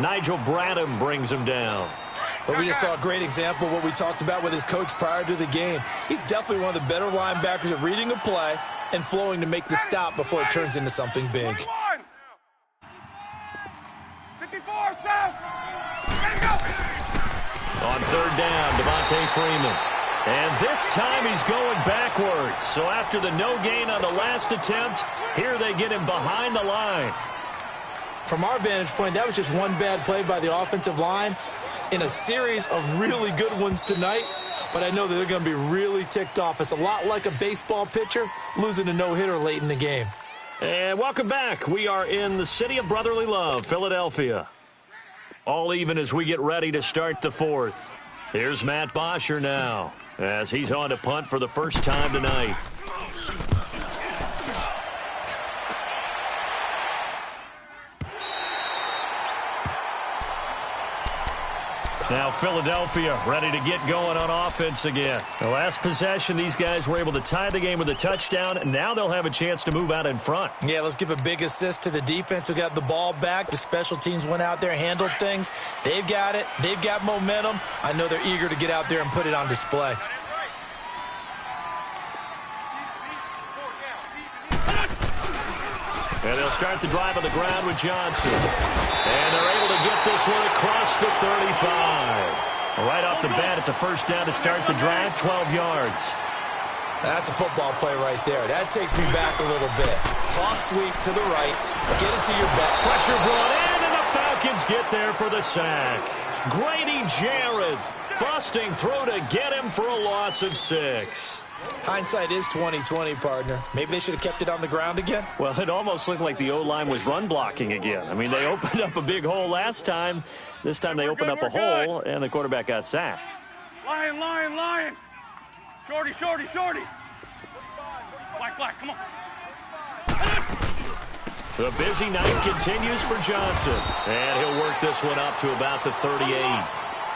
Nigel Bradham brings him down. But we just saw a great example of what we talked about with his coach prior to the game. He's definitely one of the better linebackers at reading a play and flowing to make the stop before it turns into something big. 51. 54, South. Ready to go. On third down, Devontae Freeman. And this time he's going backwards. So after the no gain on the last attempt, here they get him behind the line. From our vantage point, that was just one bad play by the offensive line in a series of really good ones tonight. But I know that they're going to be really ticked off. It's a lot like a baseball pitcher losing a no-hitter late in the game. And welcome back. We are in the city of brotherly love, Philadelphia. All even as we get ready to start the fourth. Here's Matt Bosher now as he's on to punt for the first time tonight. Now Philadelphia ready to get going on offense again. The last possession, these guys were able to tie the game with a touchdown, and now they'll have a chance to move out in front. Yeah, let's give a big assist to the defense who got the ball back. The special teams went out there, handled things. They've got it. They've got momentum. I know they're eager to get out there and put it on display. And they'll start the drive on the ground with Johnson. And they're able to get this one across the 35. Right off the bat, it's a first down to start the drive, 12 yards. That's a football play right there. That takes me back a little bit. Toss sweep to the right. Get it to your back. Pressure brought in, and the Falcons get there for the sack. Grady Jarrett busting through to get him for a loss of 6. Hindsight is 20/20, partner. Maybe they should have kept it on the ground again. Well, it almost looked like the O-line was run blocking again. I mean, they opened up a big hole last time. This time they opened up a hole, and the quarterback got sacked. Lion, lion, lion. Shorty, shorty, shorty. Black, black, come on. The busy night continues for Johnson. And he'll work this one up to about the 38.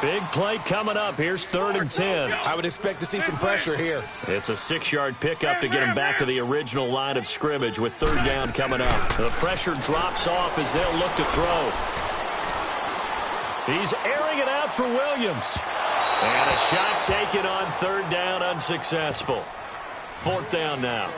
Big play coming up. Here's 3rd and 10. I would expect to see some pressure here. It's a 6-yard pickup to get him back to the original line of scrimmage with 3rd down coming up. The pressure drops off as they'll look to throw. He's airing it out for Williams. And a shot taken on 3rd down, unsuccessful. 4th down now.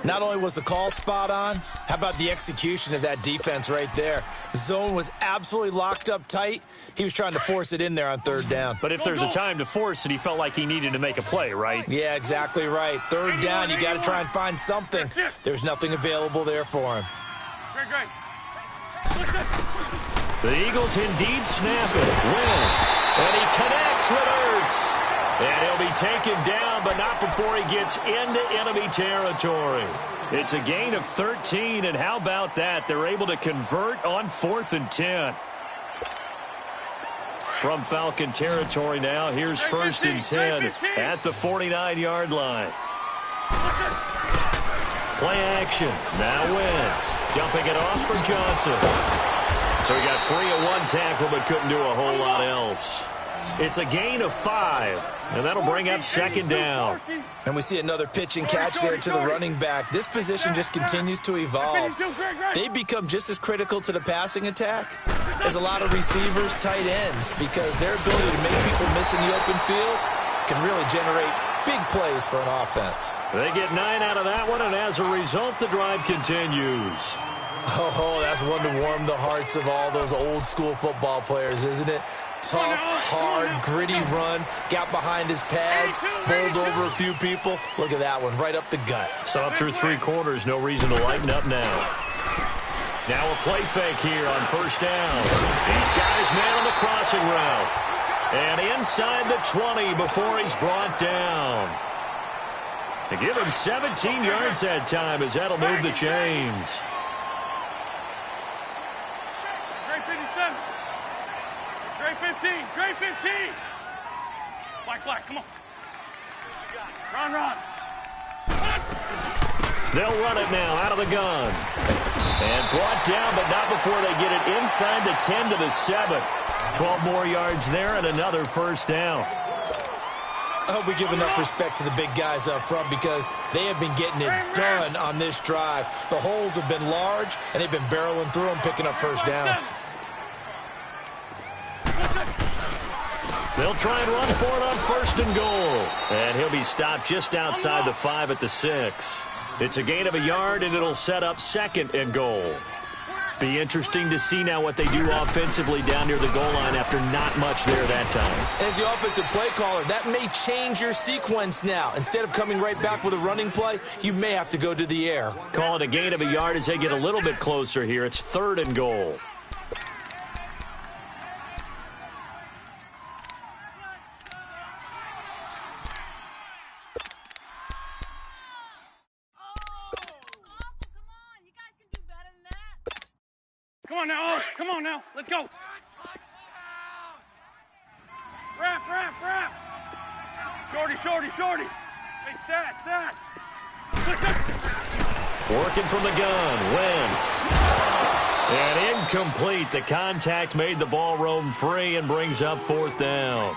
Not only was the call spot on, how about the execution of that defense right there? Zone was absolutely locked up tight. He was trying to force it in there on 3rd down. But if there's a time to force it, he felt like he needed to make a play, right? Yeah, exactly right. 3rd down, you got to try and find something. There's nothing available there for him. Great, great. The Eagles indeed snap it. Wins. And he connects with Ertz. And he'll be taken down, but not before he gets into enemy territory. It's a gain of 13, and how about that? They're able to convert on 4th and 10. From Falcon territory now, here's 1st and 10 at the 49-yard line. Play action. Now Wentz. Dumping it off for Johnson. So he got free of one tackle, but couldn't do a whole lot else. It's a gain of 5, and that'll bring up 2nd down. And we see another pitch and catch there to the running back. This position just continues to evolve. They become just as critical to the passing attack as a lot of receivers, tight ends, because their ability to make people miss in the open field can really generate big plays for an offense. They get 9 out of that one, and as a result, the drive continues. Oh, that's one to warm the hearts of all those old-school football players, isn't it? Tough, hard, gritty run, got behind his pads, bowled over a few people. Look at that one, right up the gut. So up through 3 quarters, no reason to lighten up now. Now a play fake here on 1st down. He's got his man on the crossing route. And inside the 20 before he's brought down. They give him 17 yards that time as that'll move the chains. Trey 15, Trey 15. Flag, come on. Run. They'll run it now out of the gun. And brought down, but not before they get it inside the 10 to the 7. 12 more yards there and another first down. I hope we give enough respect to the big guys up front because they have been getting it done on this drive. The holes have been large, and they've been barreling through them, picking up first downs. They'll try and run for it on first and goal. And he'll be stopped just outside the 5 at the 6. It's a gain of a yard, and it'll set up second and goal. Be interesting to see now what they do offensively down near the goal line after not much there that time. As the offensive play caller, that may change your sequence now. Instead of coming right back with a running play, you may have to go to the air. Call it a gain of a yard as they get a little bit closer here. It's third and goal. Come on now. Let's go. Wrap. Shorty. Hey, stash. Working from the gun, Wentz. And incomplete. The contact made the ball roam free and brings up fourth down.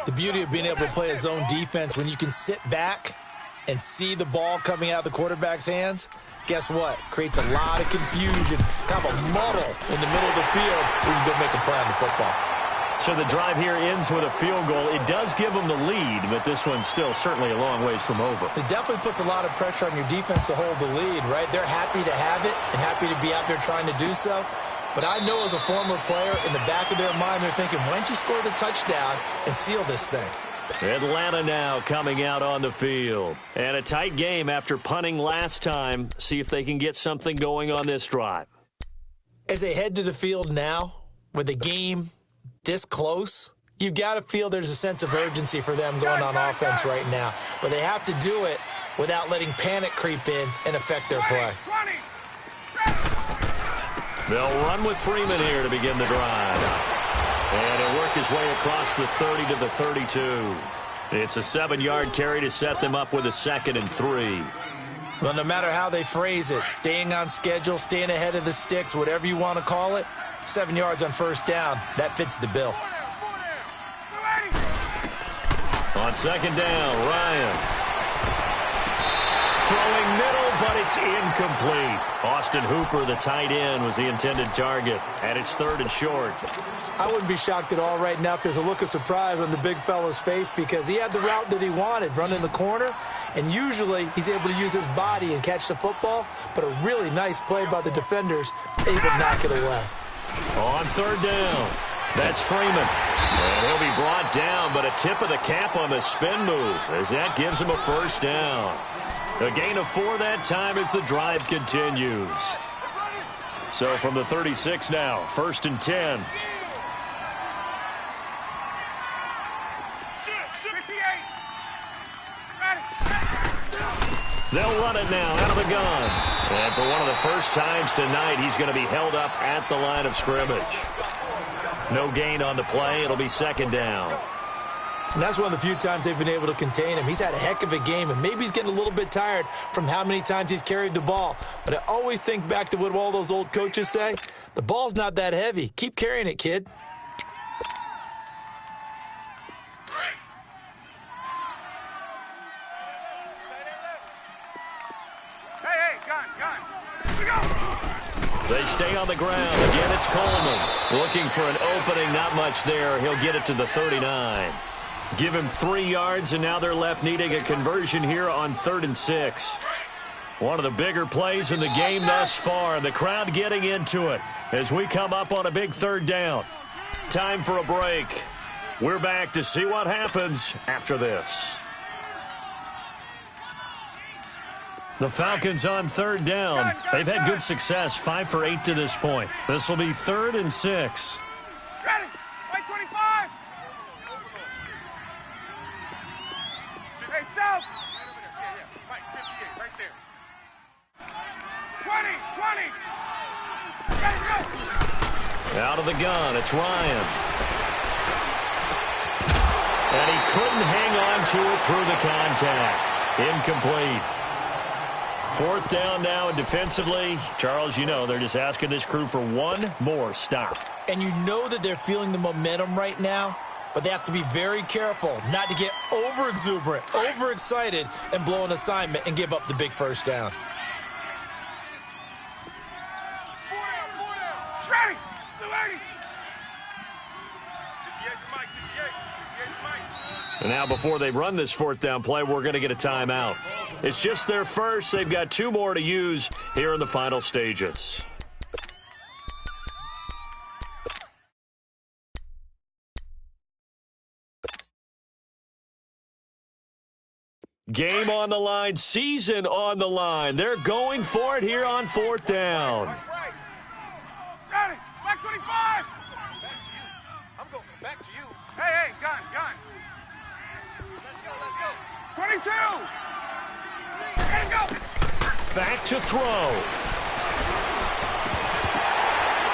The beauty of being able to play a zone defense when you can sit back and see the ball coming out of the quarterback's hands, guess what? Creates a lot of confusion, kind of a muddle in the middle of the field where you can go make a play on the football. So the drive here ends with a field goal. It does give them the lead, but this one's still certainly a long ways from over. It definitely puts a lot of pressure on your defense to hold the lead, right? They're happy to have it and happy to be out there trying to do so. But I know as a former player, in the back of their mind, they're thinking, why don't you score the touchdown and seal this thing? Atlanta now coming out on the field. And a tight game after punting last time. See if they can get something going on this drive. As they head to the field now, with the game this close, you've got to feel there's a sense of urgency for them going on offense right now. But they have to do it without letting panic creep in and affect their play. They'll run with Freeman here to begin the drive. And he'll work his way across the 30 to the 32. It's a 7-yard carry to set them up with a 2nd and 3. Well, no matter how they phrase it, staying on schedule, staying ahead of the sticks, whatever you want to call it, 7 yards on first down, that fits the bill. On second down, Ryan. Throwing middle, but it's incomplete. Austin Hooper, the tight end, was the intended target. And it's 3rd and short. I wouldn't be shocked at all right now if there's a look of surprise on the big fella's face because he had the route that he wanted, running the corner, and usually he's able to use his body and catch the football, but a really nice play by the defenders, able to knock it away. On 3rd down, that's Freeman. And he'll be brought down, but a tip of the cap on the spin move as that gives him a first down. A gain of 4 that time as the drive continues. So from the 36 now, 1st and 10. They'll run it now out of the gun. And for one of the first times tonight, he's going to be held up at the line of scrimmage. No gain on the play. It'll be 2nd down. And that's one of the few times they've been able to contain him. He's had a heck of a game, and maybe he's getting a little bit tired from how many times he's carried the ball. But I always think back to what all those old coaches say. The ball's not that heavy. Keep carrying it, kid. They stay on the ground. Again, it's Coleman. Looking for an opening. Not much there. He'll get it to the 39. Give him 3 yards, and now they're left needing a conversion here on 3rd and 6. One of the bigger plays in the game thus far. The crowd getting into it as we come up on a big 3rd down. Time for a break. We're back to see what happens after this. The Falcons on 3rd down. They've had good success, 5 for 8 to this point. This will be 3rd and 6. Ready? Right 25. Hey, South. Right 58, right there. 20. Ready, go. Out of the gun, it's Ryan. And he couldn't hang on to it through the contact. Incomplete. Fourth down now, and defensively, Charles, you know, they're just asking this crew for one more stop. And you know that they're feeling the momentum right now, but they have to be very careful not to get over-exuberant, overexcited, and blow an assignment and give up the big first down. Ready! Blue 80! 58 to Mike, 58 to Mike. And now before they run this fourth down play, we're going to get a timeout. It's just their first. They've got two more to use here in the final stages. Game on the line, season on the line. They're going for it here on fourth down. That's right. Ready! Back 25! Back to you. I'm going back to you. Hey, gun. Let's go. 22! Ready, go! Back to throw.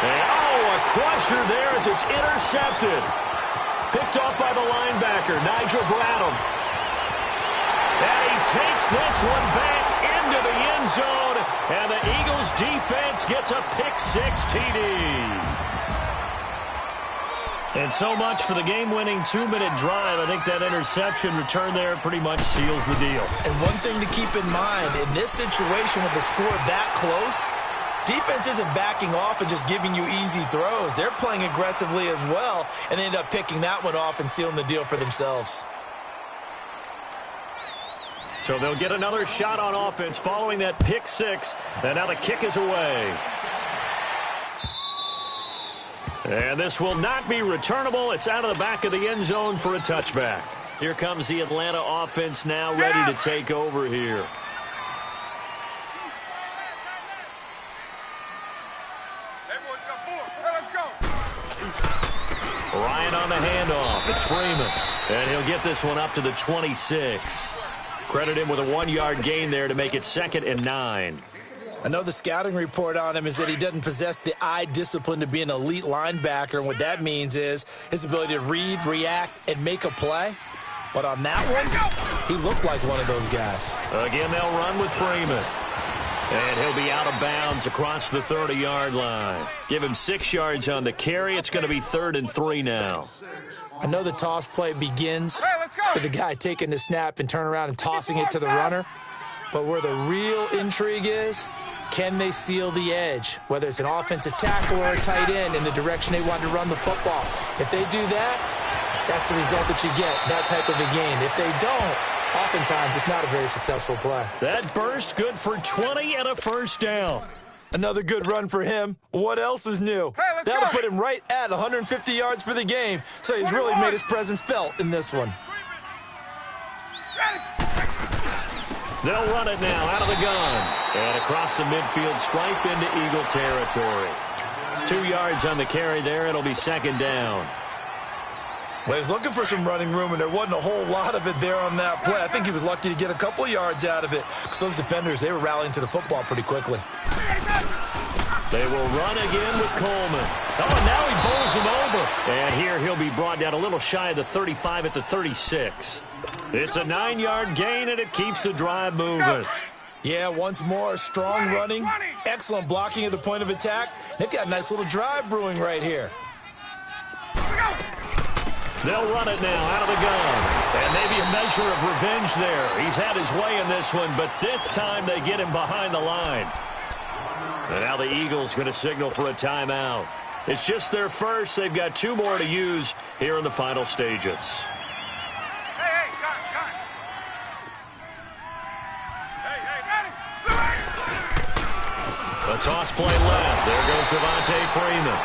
And, a crusher there as it's intercepted. Picked off by the linebacker, Nigel Bradham. And he takes this one back into the end zone, and the Eagles defense gets a pick-six TD. And so much for the game-winning 2-minute drive. I think that interception return there pretty much seals the deal. And one thing to keep in mind, in this situation with the score that close, defense isn't backing off and just giving you easy throws. They're playing aggressively as well, and they end up picking that one off and sealing the deal for themselves. So they'll get another shot on offense following that pick-six, and now the kick is away. And this will not be returnable. It's out of the back of the end zone for a touchback. Here comes the Atlanta offense now ready to take over here. Hey, boys, got 4. Hey, let's go! Ryan on the handoff. It's Freeman. And he'll get this one up to the 26. Credit him with a 1-yard gain there to make it 2nd and 9. I know the scouting report on him is that he doesn't possess the eye discipline to be an elite linebacker, and what that means is his ability to read, react, and make a play. But on that one, he looked like one of those guys. Again, they'll run with Freeman. And he'll be out of bounds across the 30-yard line. Give him 6 yards on the carry. It's going to be 3rd and 3 now. I know the toss play begins let's go. with the guy taking the snap and turning around and tossing it to the runner. But where the real intrigue is, can they seal the edge, whether it's an offensive tackle or a tight end in the direction they want to run the football? If they do that, that's the result that you get, that type of a game. If they don't, oftentimes it's not a very successful play. That burst good for 20 and a first down. Another good run for him. What else is new? Hey, let's That'll go. put him right at 150 yards for the game, so he's really 21. made his presence felt in this one. Ready! They'll run it now out of the gun. And across the midfield stripe into Eagle territory. 2 yards on the carry there. It'll be 2nd down. Well, he was looking for some running room, and there wasn't a whole lot of it there on that play. I think he was lucky to get a couple of yards out of it because those defenders, they were rallying to the football pretty quickly. They will run again with Coleman. Oh, and now he bowls him over. And here he'll be brought down a little shy of the 35 at the 36. It's a 9-yard gain, and it keeps the drive moving. Yeah, once more, strong running, excellent blocking at the point of attack. They've got a nice little drive brewing right here. They'll run it now out of the gun. And maybe a measure of revenge there. He's had his way in this one, but this time they get him behind the line. And now the Eagles going to signal for a timeout. It's just their first. They've got 2 more to use here in the final stages. Hey, gun. Hey, A toss play left. There goes Devontae Freeman.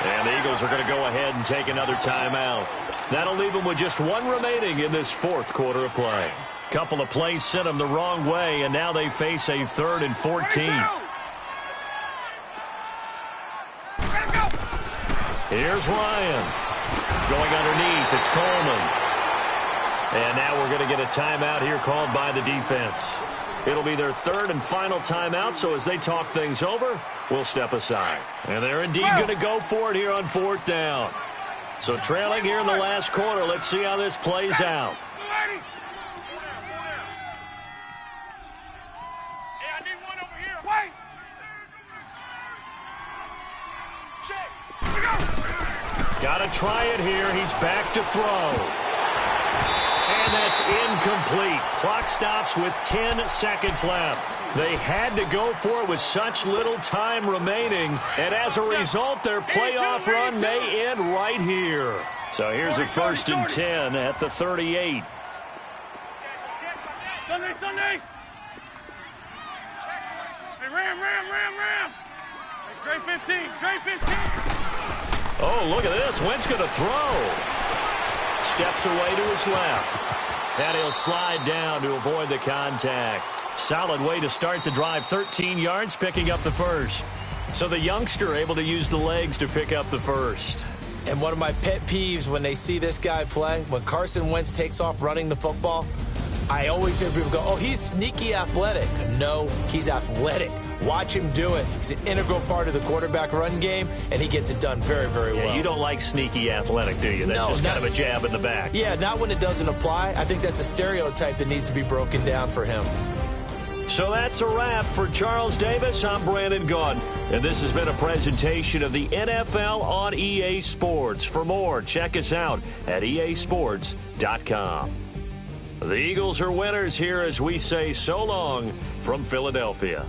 And the Eagles are going to go ahead and take another timeout. That'll leave them with just 1 remaining in this 4th quarter of play. Couple of plays sent them the wrong way, and now they face a 3rd and 14. Here's Ryan. Going underneath, it's Coleman. And now we're going to get a timeout here called by the defense. It'll be their third and final timeout, so as they talk things over, we'll step aside. And they're indeed going to go for it here on 4th down. So trailing here in the last quarter, let's see how this plays out. Got to try it here. He's back to throw. And that's incomplete. Clock stops with 10 seconds left. They had to go for it with such little time remaining. And as a result, their playoff run may end right here. So here's a 1st and 10 at the 38. Sunday. Hey, Ram. Hey, Gray 15. Oh, look at this. Wentz going to throw. Steps away to his left. And he'll slide down to avoid the contact. Solid way to start the drive. 13 yards, picking up the first. So the youngster able to use the legs to pick up the first. And one of my pet peeves when they see this guy play, when Carson Wentz takes off running the football, I always hear people go, oh, he's sneaky athletic. No, he's athletic. Watch him do it. He's an integral part of the quarterback run game, and he gets it done very, very well. You don't like sneaky athletic, do you? That's just kind of a jab in the back. Yeah, not when it doesn't apply. I think that's a stereotype that needs to be broken down for him. So that's a wrap for Charles Davis. I'm Brandon Gaudin, and this has been a presentation of the NFL on EA Sports. For more, check us out at easports.com. The Eagles are winners here as we say so long from Philadelphia.